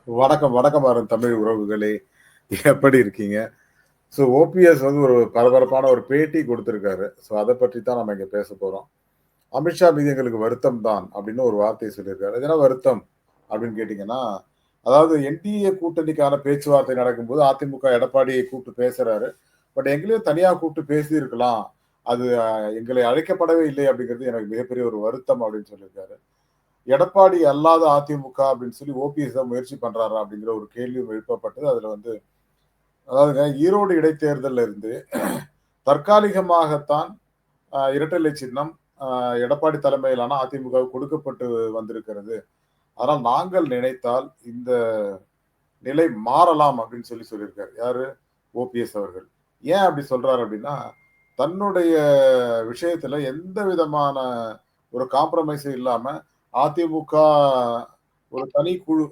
வணக்கம், வணக்கம் அருண் தமிழ் உறவுகளே! எப்படி இருக்கீங்க? ஓபிஎஸ் வந்து ஒரு பரபரப்பான ஒரு பேட்டி குடுத்திருக்காரு. அத பற்றி தான் நம்ம இங்க பேசப் போறோம். "அமித்ஷா மீது எங்களுக்கு வருத்தம் தான்" அப்படின்னு ஒரு வார்த்தைய சொல்லியிருக்காரு. அது என்ன வருத்தம் அப்படின்னு கேட்டீங்கன்னா, அதாவது என்டிஏ கூட்டணிக்கான பேச்சுவார்த்தை நடக்கும்போது அதிமுக எடப்பாடியை கூப்பிட்டு பேசுறாரு. பட் எங்களையும் தனியா கூப்பிட்டு பேசியிருக்கலாம். அது எங்களை அழைக்கப்படவே இல்லை அப்படிங்கிறது எனக்கு மிகப்பெரிய ஒரு வருத்தம் அப்படின்னு சொல்லியிருக்காரு. எடப்பாடி அல்லாத அதிமுக அப்படின்னு சொல்லி ஓபிஎஸ் தான் முயற்சி பண்றாரா? அப்படிங்கிற ஒரு கேள்வியும் எழுப்பப்பட்டது. அதுல வந்து அதாவதுங்க ஈரோடு இடைத்தேர்தல்ல இருந்து தற்காலிகமாகத்தான் இரட்டை இலை சின்னம் அ எடப்பாடி தலைமையிலான அதிமுகவுக்கு கொடுக்கப்பட்டு வந்திருக்கிறது. ஆனால் நாங்கள் நினைத்தால் இந்த நிலை மாறலாம் அப்படின்னு சொல்லியிருக்காரு. யாரு? ஓபிஎஸ் அவர்கள். ஏன் அப்படி சொல்றாரு அப்படின்னா, தன்னுடைய விஷயத்துல எந்த விதமான ஒரு காம்ப்ரமைஸும் இல்லாம அதிமுக ஒரு தனி குழு